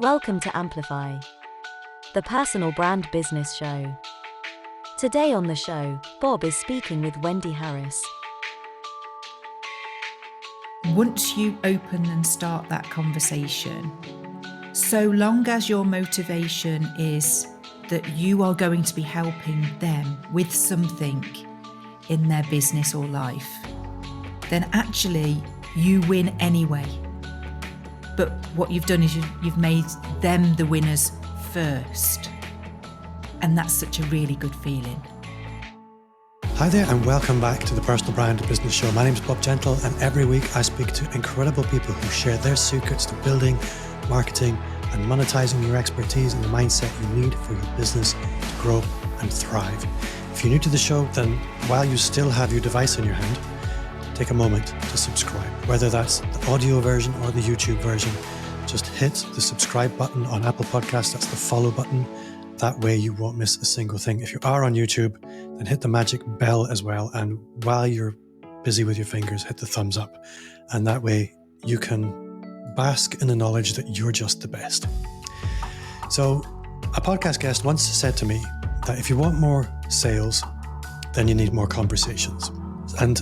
Welcome to Amplify, the personal brand business show. Today on the show, Bob is speaking with Wendy Harris. Once you open and start that conversation, so long as your motivation is that you are going to be helping them with something in their business or life, then actually you win anyway. But what you've done is you've made them the winners first. And that's such a really good feeling. Hi there and welcome back to the Personal Brand Business Show. My name is Bob Gentle and every week I speak to incredible people who share their secrets to building, marketing and monetizing your expertise and the mindset you need for your business to grow and thrive. If you're new to the show, then while you still have your device in your hand, take a moment to subscribe, whether that's the audio version or the YouTube version. Just hit the subscribe button on Apple Podcasts. That's the follow button. That way you won't miss a single thing. If you are on YouTube, then hit the magic bell as well. And while you're busy with your fingers, hit the thumbs up. And that way you can bask in the knowledge that you're just the best. So a podcast guest once said to me that if you want more sales, then you need more conversations. And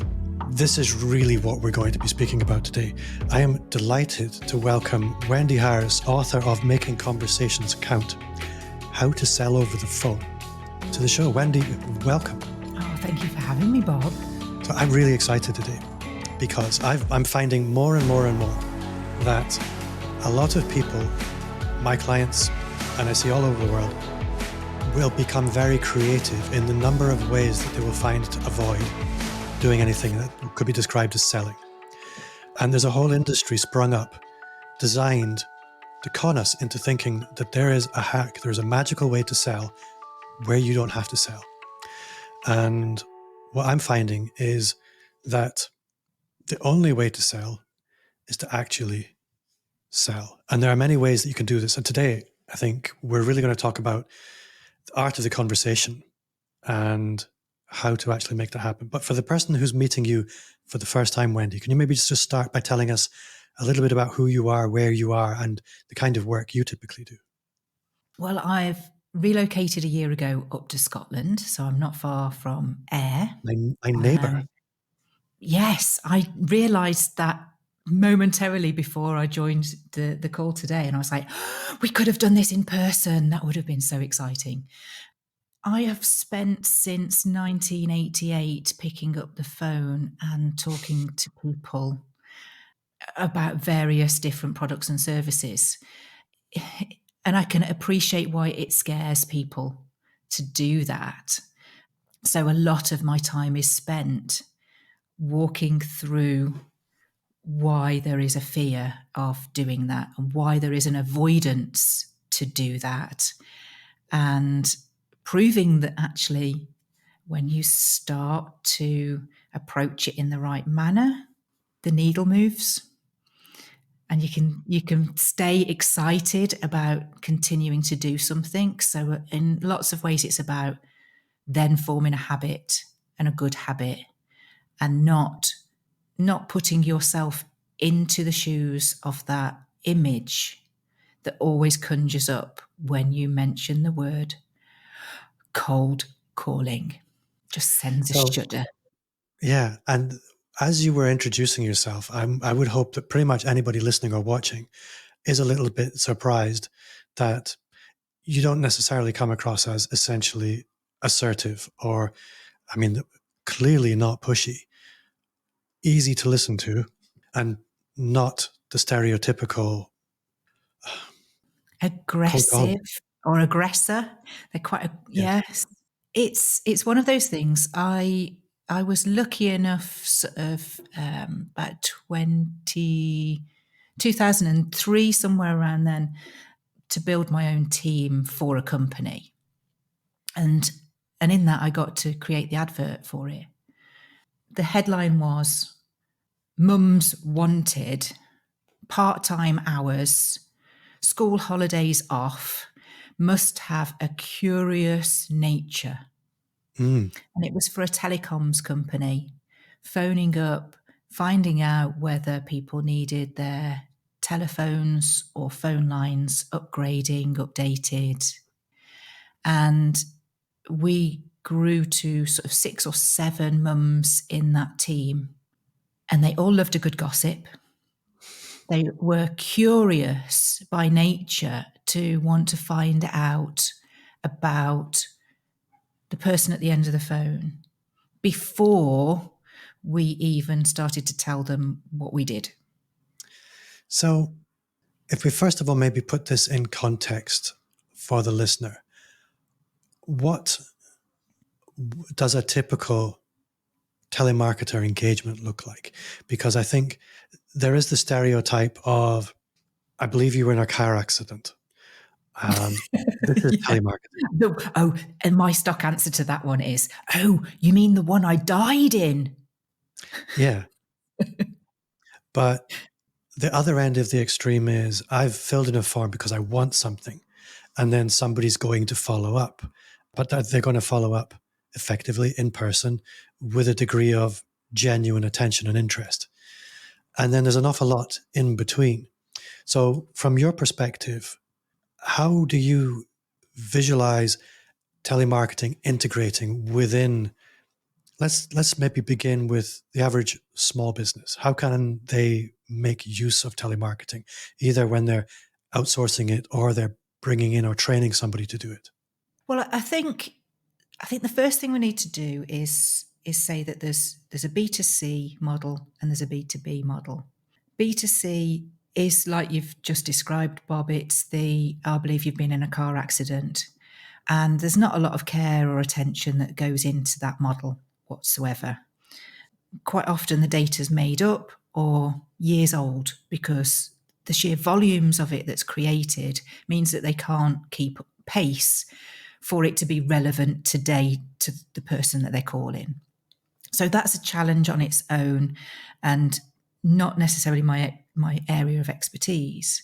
this is really what we're going to be speaking about today. I am delighted to welcome Wendy Harris, author of Making Conversations Count, How to Sell Over the Phone, to the show. Wendy, welcome. Oh, thank you for having me, Bob. So I'm really excited today because I'm finding more and more that a lot of people, my clients, and I see all over the world, will become very creative in the number of ways that they will find to avoid doing anything that could be described as selling. And there's a whole industry sprung up, designed to con us into thinking that there is a hack, there's a magical way to sell where you don't have to sell. And what I'm finding is that the only way to sell is to actually sell. And there are many ways that you can do this. And today, I think we're really going to talk about the art of the conversation and how to actually make that happen. But for the person who's meeting you for the first time, Wendy, can you maybe just start by telling us a little bit about who you are, where you are, and the kind of work you typically do? Well, I've relocated a year ago up to Scotland, so I'm not far from Ayr. My neighbour. Yes, I realised that momentarily before I joined the call today, and I was like, we could have done this in person. That would have been so exciting. I have spent since 1988 picking up the phone and talking to people about various different products and services. And I can appreciate why it scares people to do that. So a lot of my time is spent walking through why there is a fear of doing that and why there is an avoidance to do that. And proving that actually when you start to approach it in the right manner, the needle moves. And you can stay excited about continuing to do something. So in lots of ways, it's about then forming a habit and a good habit and not putting yourself into the shoes of that image that always conjures up when you mention the word cold calling. Just sends a shudder. Yeah. And as you were introducing yourself, I would hope that pretty much anybody listening or watching is a little bit surprised that you don't necessarily come across as essentially assertive or, clearly not pushy, easy to listen to, and not the stereotypical aggressive or aggressor. They're quite, yes. It's one of those things. I was lucky enough sort of about 2003, somewhere around then, to build my own team for a company. And in that, I got to create the advert for it. The headline was, Mums Wanted, part-time hours, school holidays off, must have a curious nature. And it was for a telecoms company, phoning up, finding out whether people needed their telephones or phone lines upgrading, updated. And we grew to sort of 6 or 7 mums in that team. And they all loved a good gossip. They were curious by nature to want to find out about the person at the end of the phone before we even started to tell them what we did. So if we first of all maybe put this in context for the listener, what does a typical telemarketer engagement look like? Because I think there is the stereotype of, I believe you were in a car accident. This is telemarketing. And my stock answer to that one is, oh, you mean the one I died in? Yeah. But the other end of the extreme is, I've filled in a form because I want something, and then somebody's going to follow up, but they're going to follow up effectively in person with a degree of genuine attention and interest. And then there's an awful lot in between. So from your perspective, how do you visualize telemarketing integrating within, let's maybe begin with the average small business. How can they make use of telemarketing, either when they're outsourcing it or they're bringing in or training somebody to do it? Well, I think the first thing we need to do is say that there's a B2C model and there's a B2B model. B2C is like you've just described, Bob. It's I believe you've been in a car accident, and there's not a lot of care or attention that goes into that model whatsoever. Quite often the data's made up or years old because the sheer volumes of it that's created means that they can't keep pace for it to be relevant today to the person that they're calling. So that's a challenge on its own and not necessarily my area of expertise.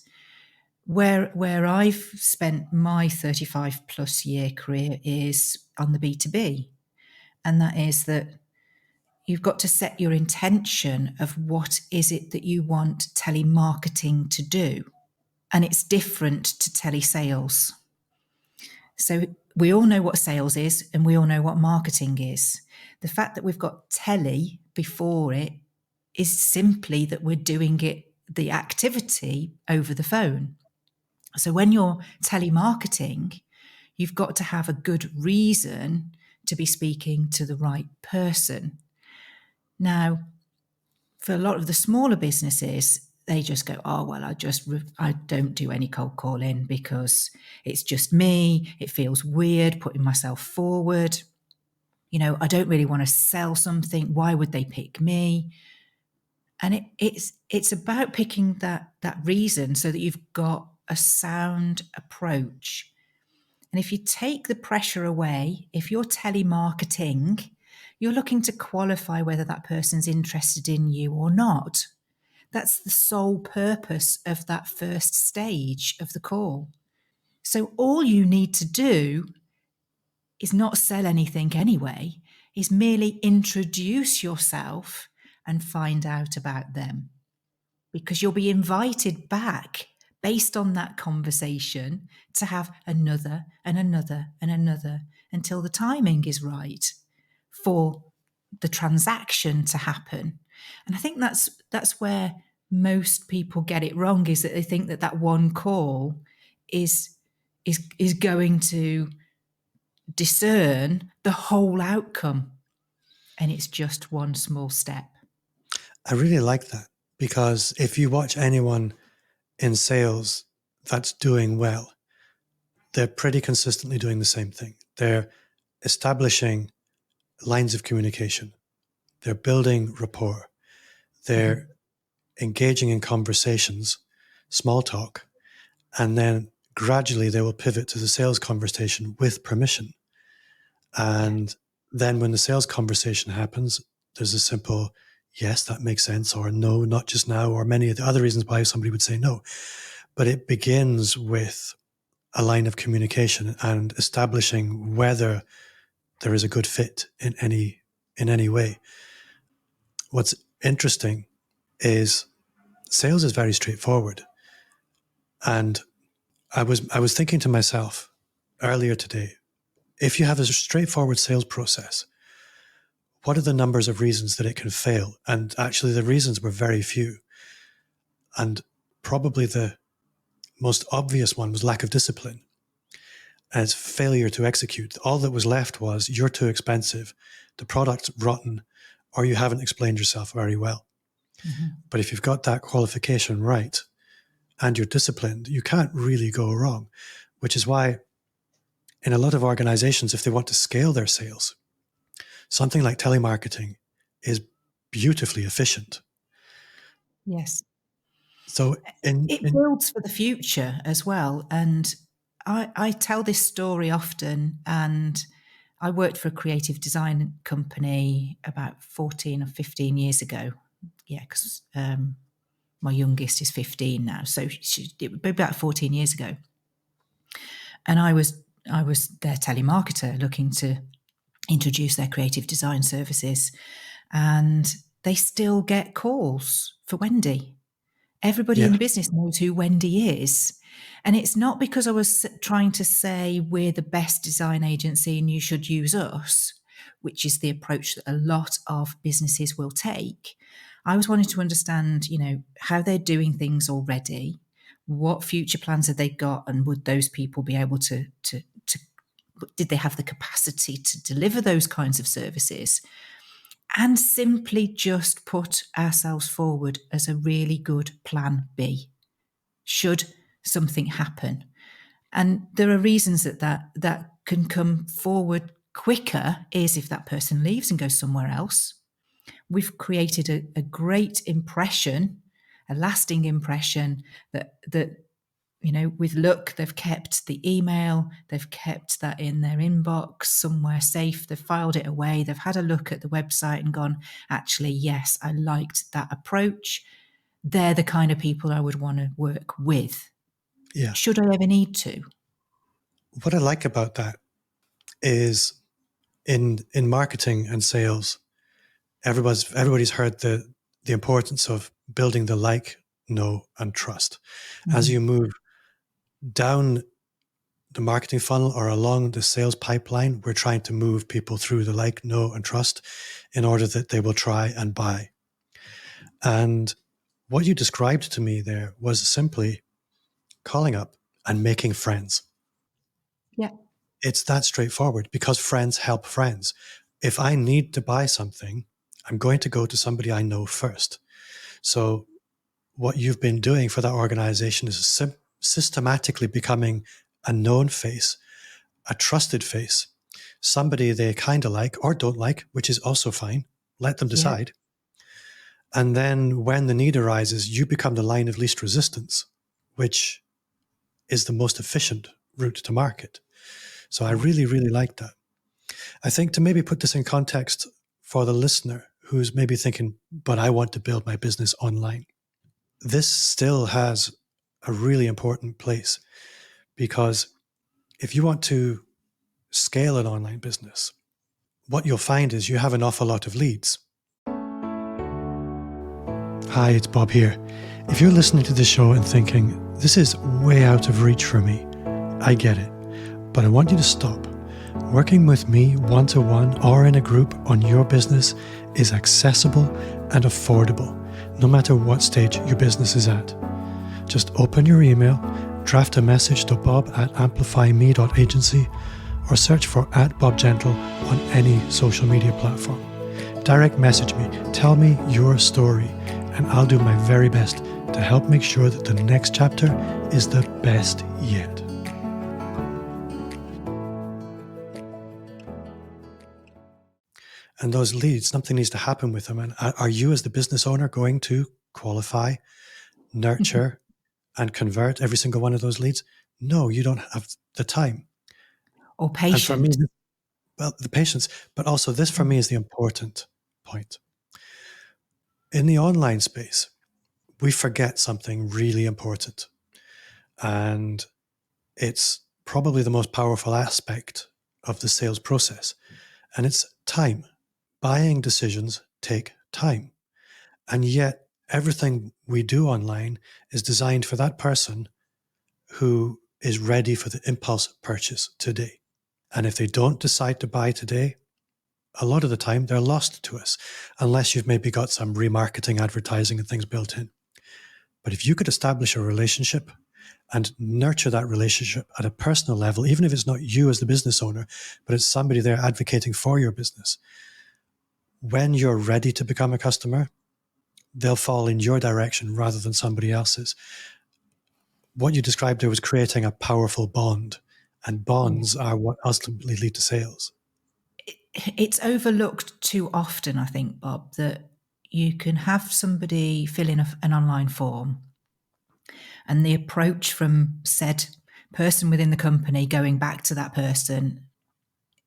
Where I've spent my 35 plus year career is on the B2B. And that is that you've got to set your intention of what is it that you want telemarketing to do. And it's different to telesales. So we all know what sales is and we all know what marketing is. The fact that we've got tele before it is simply that we're doing it, the activity, over the phone. So when you're telemarketing, you've got to have a good reason to be speaking to the right person. Now, for a lot of the smaller businesses, they just go, oh, well, I don't do any cold calling because it's just me. It feels weird putting myself forward. You know, I don't really want to sell something. Why would they pick me? And it's about picking that reason so that you've got a sound approach. And if you take the pressure away, if you're telemarketing, you're looking to qualify whether that person's interested in you or not. That's the sole purpose of that first stage of the call. So all you need to do is not sell anything anyway, is merely introduce yourself and find out about them. Because you'll be invited back based on that conversation to have another and another and another until the timing is right for the transaction to happen. And I think that's where most people get it wrong, is that they think that one call is going to discern the whole outcome. And it's just one small step. I really like that, because if you watch anyone in sales that's doing well, they're pretty consistently doing the same thing. They're establishing lines of communication. They're building rapport. They're engaging in conversations, small talk, and then gradually they will pivot to the sales conversation with permission. And then when the sales conversation happens, there's a simple, yes, that makes sense, or no, not just now, or many of the other reasons why somebody would say no. But it begins with a line of communication and establishing whether there is a good fit in any way. What's interesting is sales is very straightforward. And I was thinking to myself earlier today, if you have a straightforward sales process, what are the numbers of reasons that it can fail? And actually the reasons were very few. And probably the most obvious one was lack of discipline and it's failure to execute. All that was left was you're too expensive, the product's rotten, or you haven't explained yourself very well. Mm-hmm. But if you've got that qualification right and you're disciplined, you can't really go wrong, which is why in a lot of organizations, if they want to scale their sales, something like telemarketing is beautifully efficient. Yes. So it builds for the future as well. And I tell this story often, and I worked for a creative design company about 14 or 15 years ago. Yeah, because my youngest is 15 now. So it would be about 14 years ago. And I was their telemarketer looking to introduce their creative design services. And they still get calls for Wendy. Everybody in the business knows who Wendy is. And it's not because I was trying to say we're the best design agency and you should use us, which is the approach that a lot of businesses will take. I was wanting to understand, how they're doing things already, what future plans have they got, and would those people be able to did they have the capacity to deliver those kinds of services? And simply just put ourselves forward as a really good plan B, should something happen. And there are reasons that can come forward quicker is if that person leaves and goes somewhere else. We've created a great impression, a lasting impression that with luck, they've kept the email, they've kept that in their inbox somewhere safe, they've filed it away, they've had a look at the website and gone, actually, yes, I liked that approach. They're the kind of people I would want to work with. Yeah. Should I ever need to? What I like about that is in marketing and sales, everybody's heard the importance of building the like, know, and trust. Mm-hmm. As you move down the marketing funnel or along the sales pipeline, we're trying to move people through the like, know, and trust in order that they will try and buy. And what you described to me there was simply calling up and making friends. Yeah. It's that straightforward because friends help friends. If I need to buy something, I'm going to go to somebody I know first. So what you've been doing for that organization is systematically becoming a known face, a trusted face, somebody they kind of like or don't like, which is also fine. Let them decide. Yeah. And then when the need arises, you become the line of least resistance, which is the most efficient route to market. So I really, really like that. I think to maybe put this in context for the listener who's maybe thinking, but I want to build my business online. This still has a really important place because if you want to scale an online business, what you'll find is you have an awful lot of leads. Hi, it's Bob here. If you're listening to this show and thinking, this is way out of reach for me, I get it, but I want you to stop. Working with me one-to-one or in a group on your business is accessible and affordable, no matter what stage your business is at. Just open your email, draft a message to bob@amplifyme.agency, or search for @BobGentle on any social media platform. Direct message me, tell me your story, and I'll do my very best to help make sure that the next chapter is the best yet. And those leads, something needs to happen with them. And are you as the business owner going to qualify, nurture, and convert every single one of those leads? No, you don't have the time. Or patience. And for me, the patience, but also this for me is the important point. In the online space, we forget something really important. And it's probably the most powerful aspect of the sales process. And it's time. Buying decisions take time. And yet everything we do online is designed for that person who is ready for the impulse purchase today. And if they don't decide to buy today, a lot of the time they're lost to us, unless you've maybe got some remarketing, advertising and things built in. But if you could establish a relationship and nurture that relationship at a personal level, even if it's not you as the business owner, but it's somebody there advocating for your business, when you're ready to become a customer, they'll fall in your direction rather than somebody else's. What you described there was creating a powerful bond, and bonds are what ultimately lead to sales. It's overlooked too often, I think, Bob, that you can have somebody fill in an online form, and the approach from said person within the company going back to that person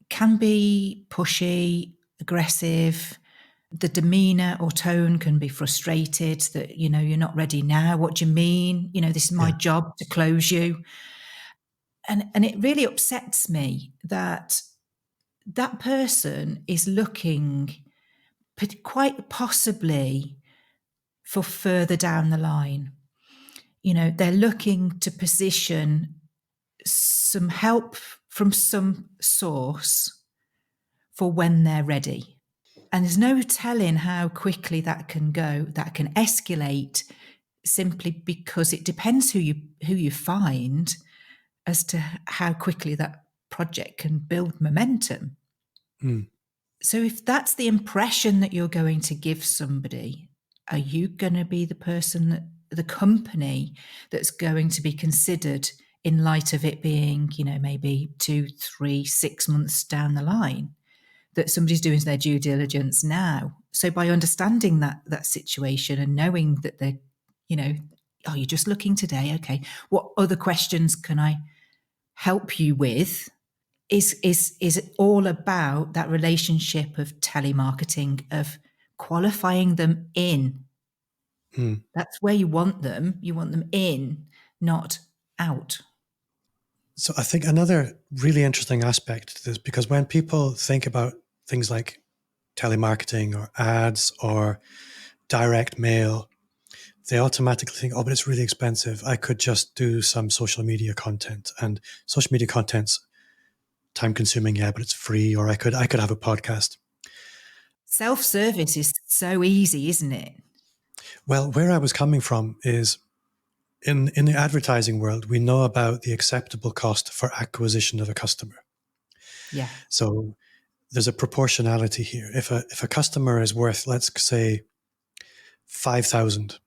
can be pushy, aggressive. The demeanor or tone can be frustrated that, you're not ready now. What do you mean? This is my job to close you. And it really upsets me that that person is looking quite possibly for further down the line. They're looking to position some help from some source for when they're ready. And there's no telling how quickly that can go, that can escalate, simply because it depends who you find as to how quickly that project can build momentum. So if that's the impression that you're going to give somebody, are you going to be the person, the company that's going to be considered in light of it being, maybe 2, 3, 6 months down the line, that somebody's doing their due diligence now? So by understanding that situation and knowing that they're, oh, you're just looking today, okay, what other questions can I help you with, is all about that relationship of telemarketing, of qualifying them in. That's where you want them. You want them in, not out. So I think another really interesting aspect to this, because when people think about things like telemarketing or ads or direct mail, they automatically think, oh, but it's really expensive. I could just do some social media content, and social media content's time consuming, yeah, but it's free. Or I could have a podcast. Self-service is so easy, isn't it? Well, where I was coming from is in the advertising world, we know about the acceptable cost for acquisition of a customer. Yeah. So there's a proportionality here. If a customer is worth, let's say, 5,000,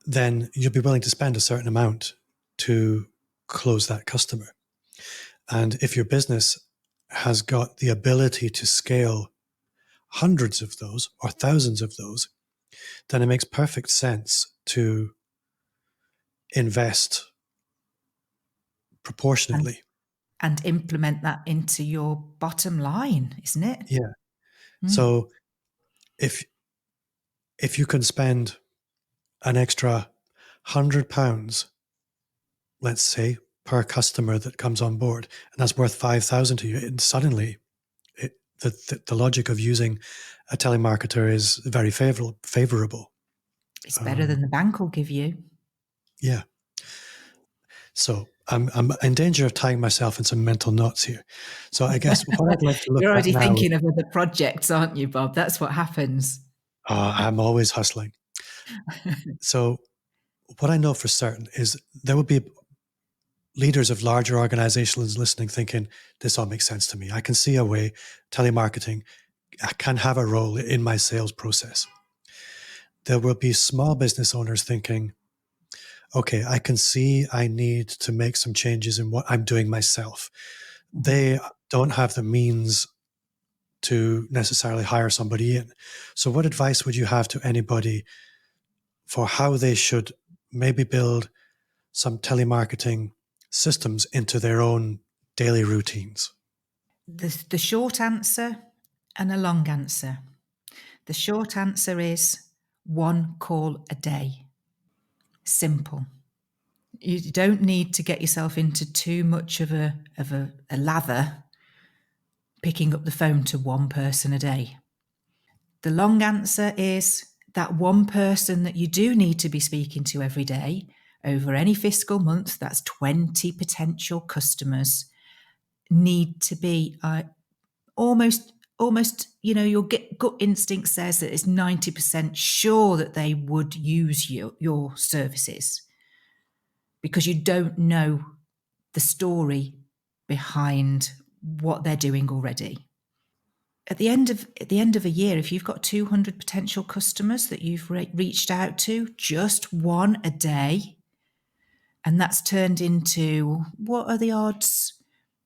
then you'll be willing to spend a certain amount to close that customer. And if your business has got the ability to scale hundreds of those or thousands of those, then it makes perfect sense to invest proportionately. And implement that into your bottom line, isn't it? Yeah. So if you can spend an extra £100, let's say, per customer that comes on board, and that's worth 5,000 to you, and suddenly the logic of using a telemarketer is very favorable. It's better than the bank will give you. Yeah. So I'm in danger of tying myself in some mental knots here. So I guess what I'd like to look at now... You're already thinking of other projects, aren't you, Bob? That's what happens. I'm always hustling. So what I know for certain is there will be leaders of larger organizations listening thinking, this all makes sense to me. I can see a way telemarketing can have a role in my sales process. There will be small business owners thinking, okay, I can see I need to make some changes in what I'm doing myself. They don't have the means to necessarily hire somebody in. So what advice would you have to anybody for how they should maybe build some telemarketing systems into their own daily routines? The short answer and a long answer. The short answer is 1 call a day. Simple. You don't need to get yourself into too much of a lather picking up the phone to one person a day. The long answer is that one person that you do need to be speaking to every day, over any fiscal month, that's 20 potential customers, need to be almost, your gut instinct says that it's 90% sure that they would use your services, because you don't know the story behind what they're doing already. At the end of a year, if you've got 200 potential customers that you've reached out to, just one a day, and that's turned into, what are the odds?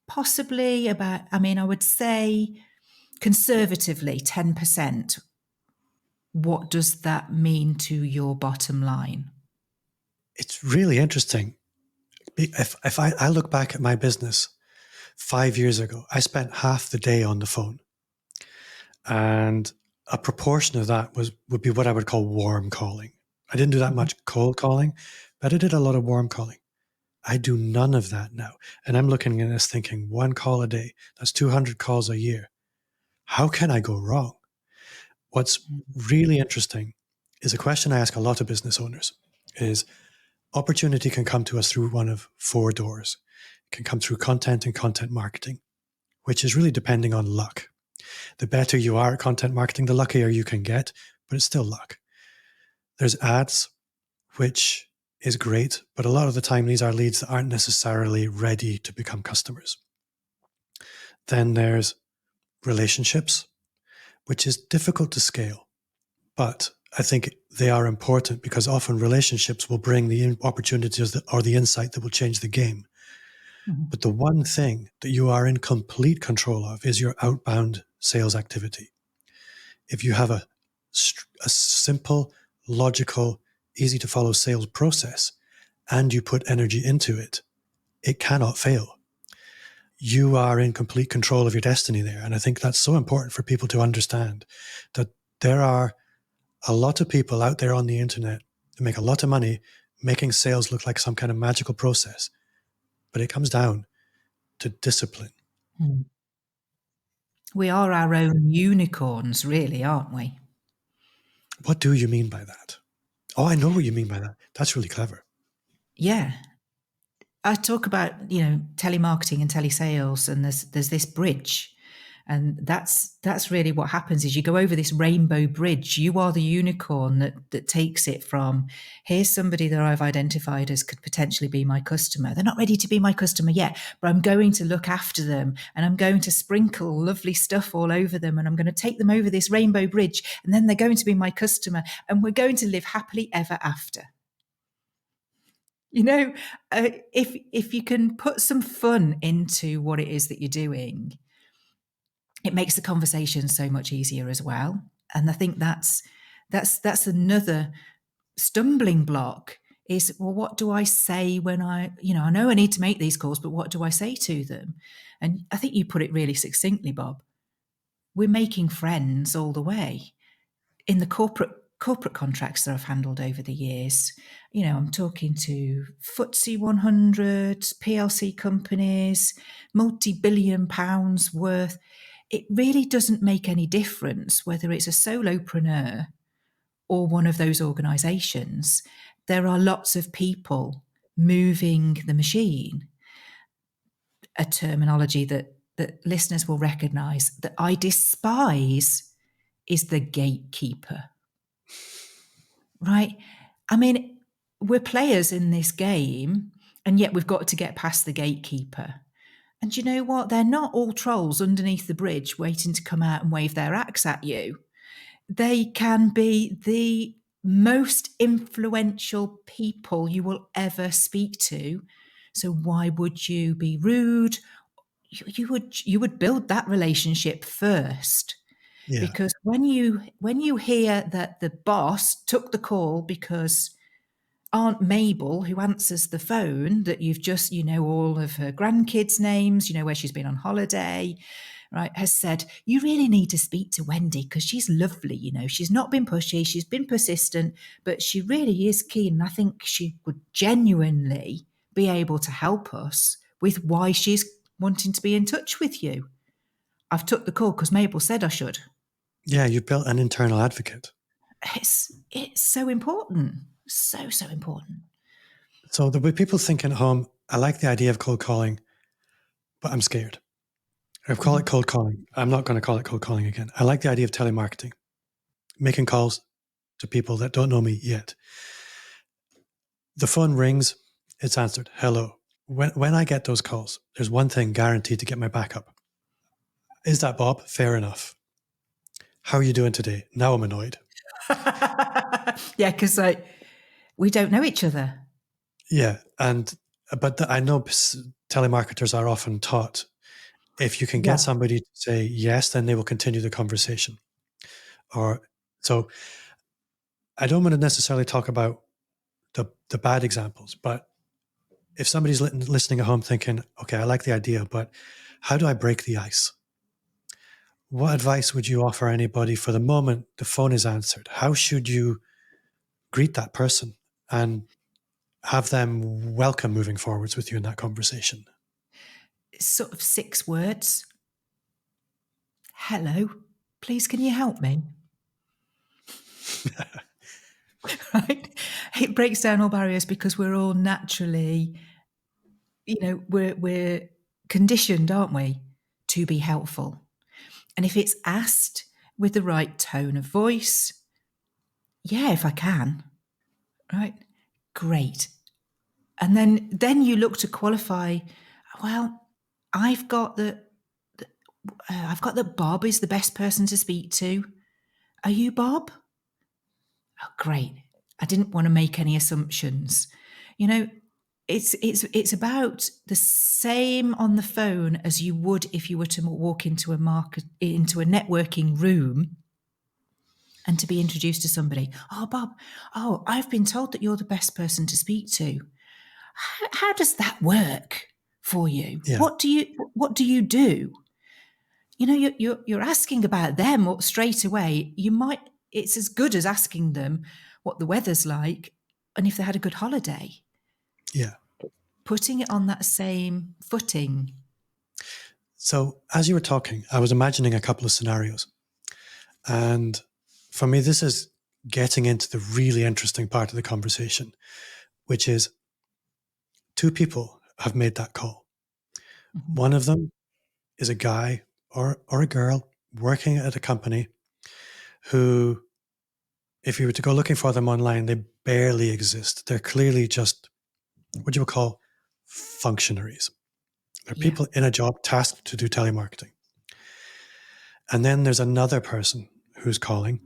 Possibly about, I would say conservatively 10%. What does that mean to your bottom line? It's really interesting. If I look back at my business 5 years ago, I spent half the day on the phone. And a proportion of that would be what I would call warm calling. I didn't do that much cold calling, but I did a lot of warm calling. I do none of that now. And I'm looking at this thinking, one call a day, that's 200 calls a year. How can I go wrong? What's really interesting is a question I ask a lot of business owners is, opportunity can come to us through one of four doors. It can come through content and content marketing, which is really depending on luck. The better you are at content marketing, the luckier you can get, but it's still luck. There's ads, which is great, but a lot of the time these are leads that aren't necessarily ready to become customers. Then there's relationships, which is difficult to scale, but I think they are important because often relationships will bring the opportunities or the insight that will change the game. Mm-hmm. But the one thing that you are in complete control of is your outbound sales activity. If you have a simple, logical, easy to follow sales process and you put energy into it, it cannot fail. You are in complete control of your destiny there. And I think that's so important for people to understand, that there are a lot of people out there on the internet that make a lot of money making sales look like some kind of magical process. But it comes down to discipline. We are our own unicorns, really, aren't we? What do you mean by that? Oh, I know what you mean by that. That's really clever. Yeah. I talk about, telemarketing and telesales, and there's this bridge. And that's really what happens is you go over this rainbow bridge. You are the unicorn that takes it from, here's somebody that I've identified as could potentially be my customer. They're not ready to be my customer yet, but I'm going to look after them and I'm going to sprinkle lovely stuff all over them and I'm going to take them over this rainbow bridge and then they're going to be my customer and we're going to live happily ever after. If you can put some fun into what it is that you're doing, it makes the conversation so much easier as well. And I think that's another stumbling block is, well, what do I say when I know I need to make these calls, but what do I say to them? And I think you put it really succinctly, Bob. We're making friends all the way. In the corporate contracts that I've handled over the years, I'm talking to FTSE 100, PLC companies, multi-billion pounds worth. It really doesn't make any difference whether it's a solopreneur or one of those organizations. There are lots of people moving the machine. A terminology that listeners will recognize that I despise is the gatekeeper. Right? We're players in this game, and yet we've got to get past the gatekeeper. And you know what? They're not all trolls underneath the bridge waiting to come out and wave their axe at you. They can be the most influential people you will ever speak to. So why would you be rude? You would build that relationship first. Yeah. Because when you hear that the boss took the call because Aunt Mabel, who answers the phone, that you've just, all of her grandkids' names, where she's been on holiday, right, has said, you really need to speak to Wendy because she's lovely, she's not been pushy, she's been persistent, but she really is keen. I think she would genuinely be able to help us with why she's wanting to be in touch with you. I've took the call because Mabel said I should. Yeah, you built an internal advocate. It's so important. So important. So there'll be people thinking at home, I like the idea of cold calling, but I'm scared. I've called it cold calling. I'm not going to call it cold calling again. I like the idea of telemarketing, making calls to people that don't know me yet. The phone rings, it's answered. Hello. When I get those calls, there's one thing guaranteed to get my back up. Is that Bob? Fair enough. How are you doing today? Now I'm annoyed. Yeah, because we don't know each other. Yeah, but I know telemarketers are often taught if you can get somebody to say yes, then they will continue the conversation. So I don't want to necessarily talk about the bad examples, but if somebody's listening at home thinking, okay, I like the idea, but how do I break the ice? What advice would you offer anybody for the moment the phone is answered? How should you greet that person and have them welcome moving forwards with you in that conversation? It's sort of 6 words. Hello, please can you help me? Right? It breaks down all barriers because we're all naturally, we're conditioned, aren't we, to be helpful. And if it's asked with the right tone of voice, yeah, if I can, right? Great. And then you look to qualify, well, I've got that Bob is the best person to speak to. Are you Bob? Oh, great. I didn't want to make any assumptions. It's about the same on the phone as you would if you were to walk into a networking room and to be introduced to somebody. Oh, Bob, I've been told that you're the best person to speak to. How does that work for you? Yeah. What do you do? You're asking about them straight away. It's as good as asking them what the weather's like and if they had a good holiday. Yeah. Putting it on that same footing. So as you were talking, I was imagining a couple of scenarios. And for me, this is getting into the really interesting part of the conversation, which is 2 people have made that call. Mm-hmm. One of them is a guy or a girl working at a company who, if you were to go looking for them online, they barely exist. They're clearly just what you would call functionaries. They're people in a job tasked to do telemarketing. And then there's another person who's calling,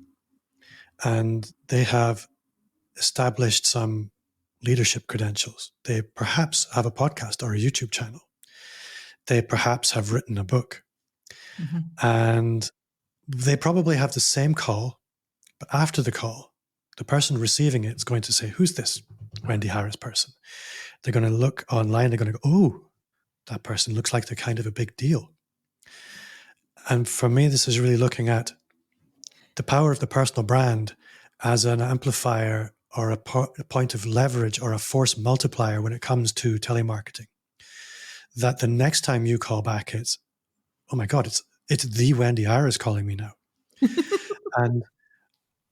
and they have established some leadership credentials. They perhaps have a podcast or a YouTube channel. They perhaps have written a book. Mm-hmm. And they probably have the same call, but after the call, the person receiving it is going to say, who's this Wendy Harris person? They're going to look online. They're going to go, oh, that person looks like they're kind of a big deal. And for me, this is really looking at the power of the personal brand as an amplifier or a point of leverage or a force multiplier when it comes to telemarketing. That the next time you call back, it's, oh my God, it's the Wendy Harris calling me now. And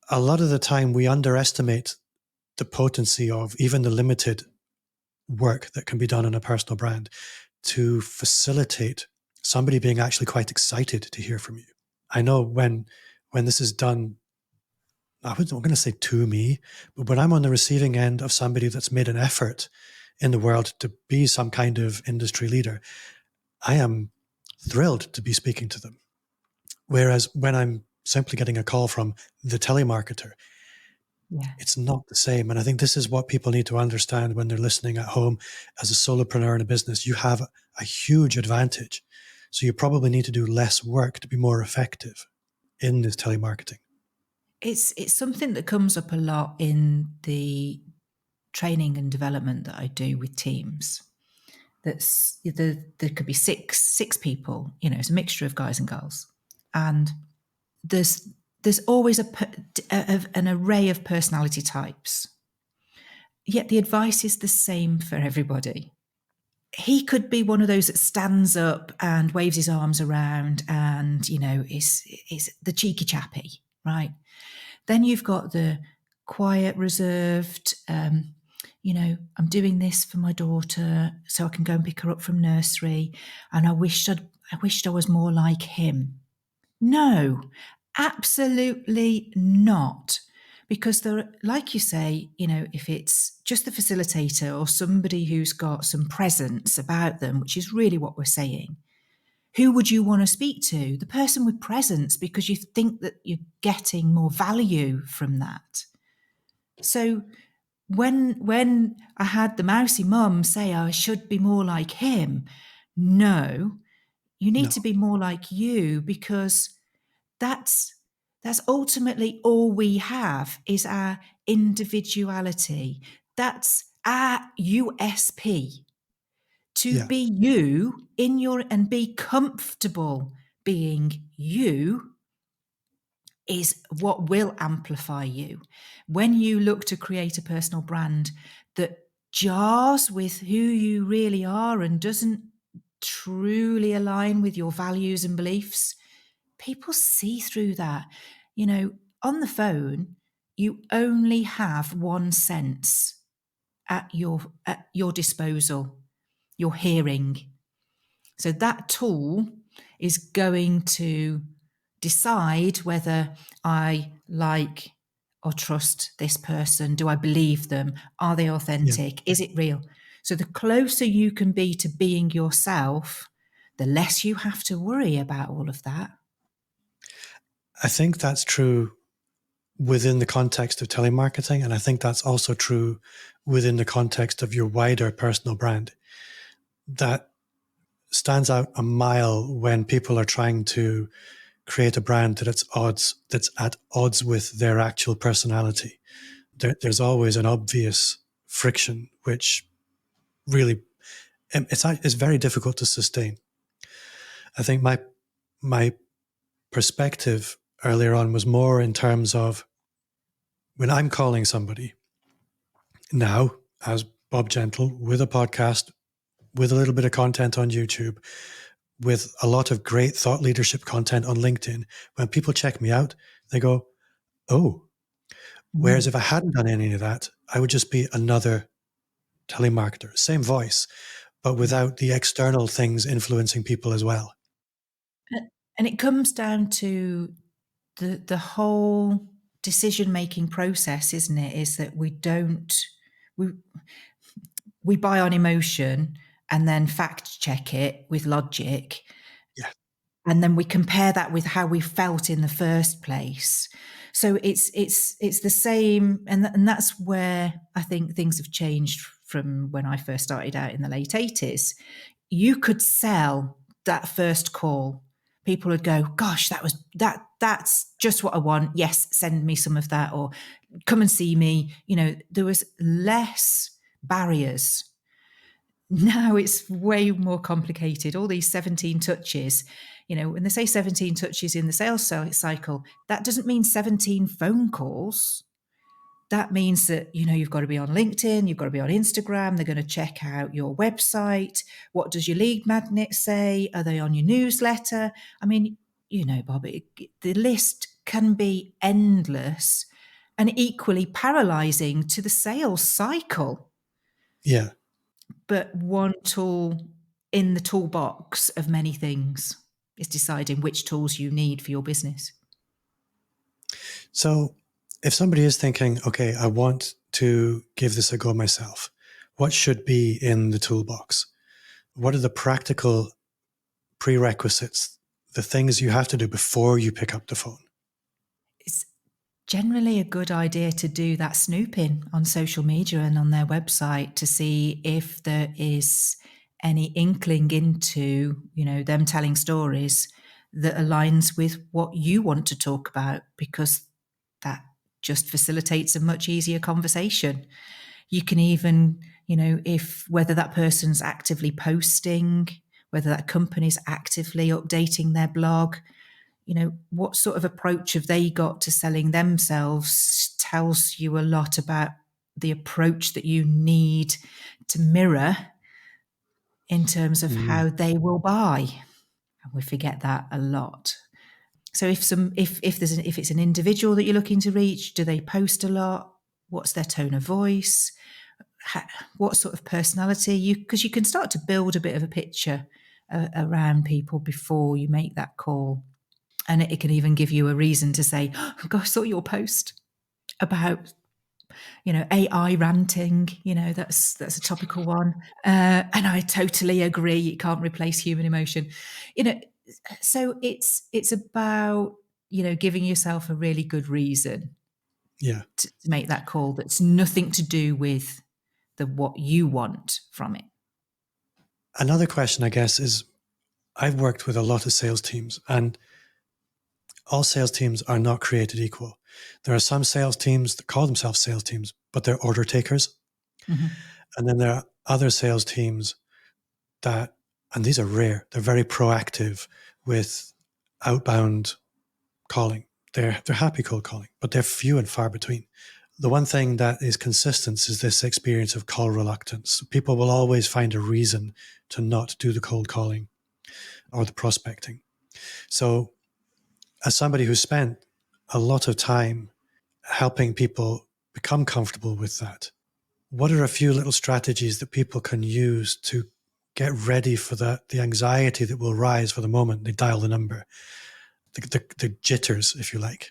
a lot of the time we underestimate the potency of even the limited work that can be done on a personal brand to facilitate somebody being actually quite excited to hear from you. I know when this is done, I'm going to say to me, but when I'm on the receiving end of somebody that's made an effort in the world to be some kind of industry leader, I am thrilled to be speaking to them. Whereas when I'm simply getting a call from the telemarketer, it's not the same. And I think this is what people need to understand when they're listening at home. As a solopreneur in a business, you have a huge advantage. So you probably need to do less work to be more effective in this telemarketing. It's something that comes up a lot in the training and development that I do with teams. There could be six people, it's a mixture of guys and girls. And there's always an array of personality types. Yet the advice is the same for everybody. He could be one of those that stands up and waves his arms around and, is the cheeky chappy, right? Then you've got the quiet, reserved, I'm doing this for my daughter so I can go and pick her up from nursery, and I wished I was more like him. No, absolutely not. Because like you say, if it's just the facilitator or somebody who's got some presence about them, which is really what we're saying, who would you want to speak to? The person with presence, because you think that you're getting more value from that. So when I had the mousy mum say, I should be more like him, no, you need No. to be more like you, because that's ultimately all we have is our individuality. That's our USP. To be you and be comfortable being you is what will amplify you. When you look to create a personal brand that jars with who you really are and doesn't truly align with your values and beliefs, people see through that. On the phone, you only have one sense at your disposal, your hearing. So that tool is going to decide whether I like or trust this person. Do I believe them? Are they authentic? Is it real? So the closer you can be to being yourself, the less you have to worry about all of that. I think that's true within the context of telemarketing. And I think that's also true within the context of your wider personal brand. That stands out a mile when people are trying to create a brand that's at odds with their actual personality. There's always an obvious friction, which really it's very difficult to sustain. I think my perspective earlier on was more in terms of when I'm calling somebody now as Bob Gentle with a podcast, with a little bit of content on YouTube, with a lot of great thought leadership content on LinkedIn, when people check me out, they go, oh. Whereas if I hadn't done any of that, I would just be another telemarketer, same voice, but without the external things influencing people as well. And it comes down to the whole decision-making process, isn't it? Is that we buy on emotion and then fact check it with logic. Yeah. And then we compare that with how we felt in the first place. So it's the same, and that's where I think things have changed from when I first started out in the late 80s. You could sell that first call. People would go, gosh, that's just what I want. Yes, send me some of that, or come and see me. There was less barriers. Now it's way more complicated. All these 17 touches, when they say 17 touches in the sales cycle, that doesn't mean 17 phone calls. That means that, you've got to be on LinkedIn, you've got to be on Instagram, they're going to check out your website. What does your lead magnet say? Are they on your newsletter? I mean, Bob, the list can be endless and equally paralyzing to the sales cycle. Yeah. But one tool in the toolbox of many things is deciding which tools you need for your business. So if somebody is thinking, okay, I want to give this a go myself, what should be in the toolbox? What are the practical prerequisites, the things you have to do before you pick up the phone? It's generally a good idea to do that snooping on social media and on their website to see if there is any inkling into, them telling stories that aligns with what you want to talk about, because that just facilitates a much easier conversation. You can even, whether that person's actively posting, whether that company's actively updating their blog, what sort of approach have they got to selling themselves tells you a lot about the approach that you need to mirror in terms of how they will buy. And we forget that a lot. So if it's an individual that you're looking to reach, do they post a lot? What's their tone of voice? what sort of personality because you can start to build a bit of a picture around people before you make that call. And it can even give you a reason to say, oh, gosh, I saw your post about, AI ranting, that's a topical one. And I totally agree. It can't replace human emotion, so it's about, giving yourself a really good reason to make that call that's nothing to do with what you want from it. Another question, I guess, is I've worked with a lot of sales teams, and all sales teams are not created equal. There are some sales teams that call themselves sales teams, but they're order takers. Mm-hmm. And then there are other sales teams that, and these are rare, they're very proactive with outbound calling. They're happy cold calling, but they're few and far between. The one thing that is consistent is this experience of call reluctance. People will always find a reason to not do the cold calling or the prospecting. So as somebody who spent a lot of time helping people become comfortable with that, what are a few little strategies that people can use to get ready for the anxiety that will rise for the moment they dial the number, the jitters, if you like?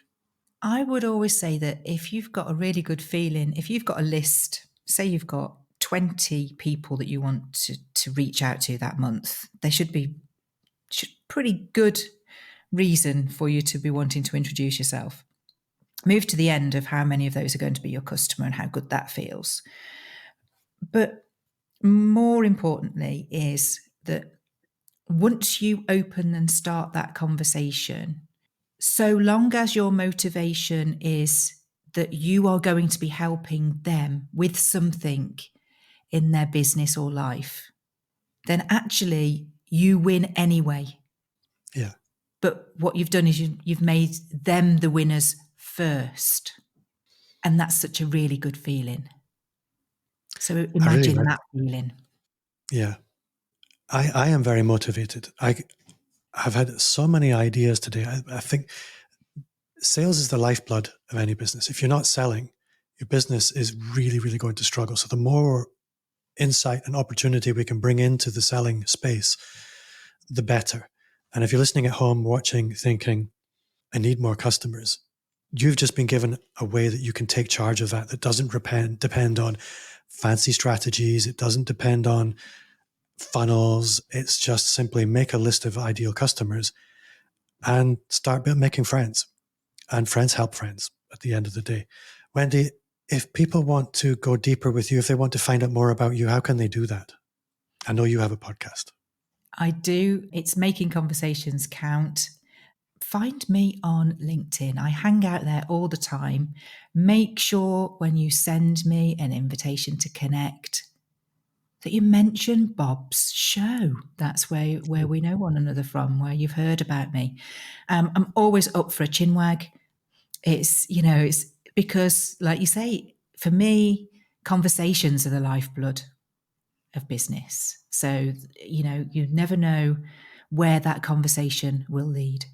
I would always say that if you've got a really good feeling, if you've got a list, say you've got 20 people that you want to reach out to that month, there should be pretty good reason for you to be wanting to introduce yourself. Move to the end of how many of those are going to be your customer and how good that feels. But more importantly is that once you open and start that conversation, so long as your motivation is that you are going to be helping them with something in their business or life, then actually you win anyway. Yeah. But what you've done is you've made them the winners first. And that's such a really good feeling. So imagine really that feeling. Yeah. I am very motivated. I've had so many ideas today. I think sales is the lifeblood of any business. If you're not selling, your business is really, really going to struggle. So the more insight and opportunity we can bring into the selling space, the better. And if you're listening at home, watching, thinking, I need more customers, you've just been given a way that you can take charge of that doesn't depend on fancy strategies. It doesn't depend on funnels. It's just simply make a list of ideal customers and start making friends. And friends help friends at the end of the day. Wendy, if people want to go deeper with you, if they want to find out more about you, how can they do that? I know you have a podcast. I do. It's Making Conversations Count. Find me on LinkedIn. I hang out there all the time. Make sure when you send me an invitation to connect that you mention Bob's show. That's where we know one another from, where you've heard about me. I'm always up for a chinwag. It's because, like you say, for me, conversations are the lifeblood of business. So, you never know where that conversation will lead.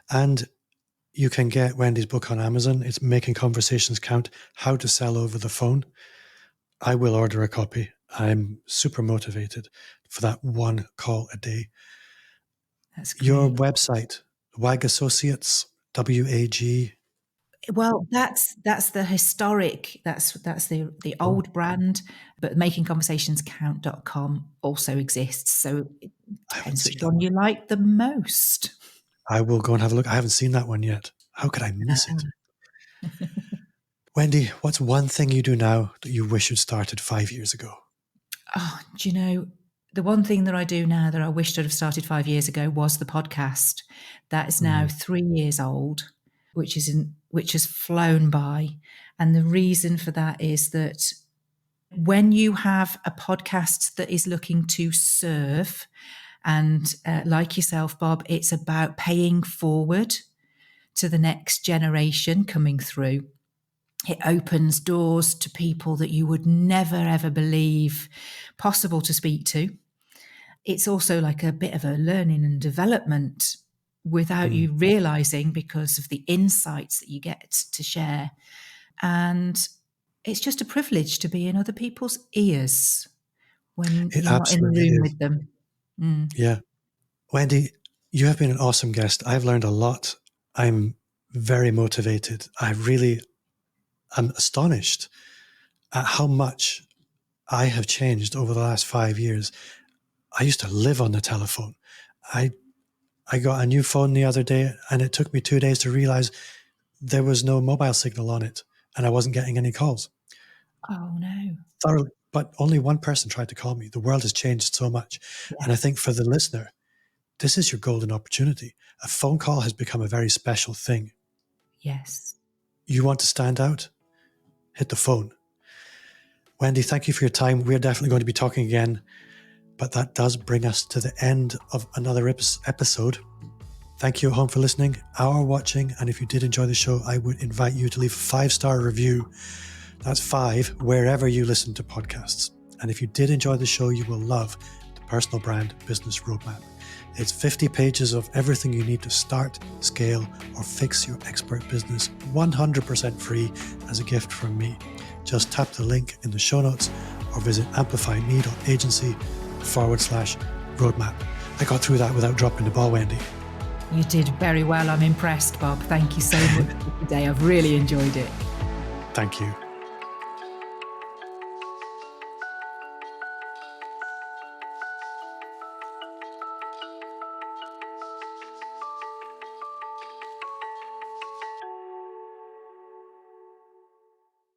And you can get Wendy's book on Amazon. It's Making Conversations Count, How to Sell Over the Phone. I will order a copy. I'm super motivated for that one call a day. That's great. Your website, WAG Associates, WAG. Well, that's the historic, that's the old brand, but makingconversationscount.com also exists. So it depends which one you like the most. I will go and have a look. I haven't seen that one yet. How could I miss it? Wendy, what's one thing you do now that you wish you'd started 5 years ago? Oh, do you know, the one thing that I do now that I wished I'd have started 5 years ago was the podcast. That is now 3 years old, which has flown by. And the reason for that is that when you have a podcast that is looking to serve, and like yourself, Bob, it's about paying forward to the next generation coming through. It opens doors to people that you would never, ever believe possible to speak to. It's also like a bit of a learning and development without you realizing, because of the insights that you get to share. And it's just a privilege to be in other people's ears when It you're not in the absolutely room is. with them. Mm. Yeah. Wendy, you have been an awesome guest. I've learned a lot. I'm very motivated. I really am astonished at how much I have changed over the last 5 years. I used to live on the telephone. I got a new phone the other day, and it took me 2 days to realize there was no mobile signal on it, and I wasn't getting any calls. Oh, no. Thoroughly, but only one person tried to call me. The world has changed so much. Yes. And I think for the listener, this is your golden opportunity. A phone call has become a very special thing. Yes. You want to stand out? Hit the phone. Wendy, thank you for your time. We're definitely going to be talking again, but that does bring us to the end of another episode. Thank you at home for listening or watching. And if you did enjoy the show, I would invite you to leave a 5-star review. That's 5 wherever you listen to podcasts. And if you did enjoy the show, you will love the Personal Brand Business Roadmap. It's 50 pages of everything you need to start, scale, or fix your expert business 100% free as a gift from me. Just tap the link in the show notes or visit amplifyme.agency/roadmap. I got through that without dropping the ball, Wendy. You did very well. I'm impressed, Bob. Thank you so much for today. I've really enjoyed it. Thank you.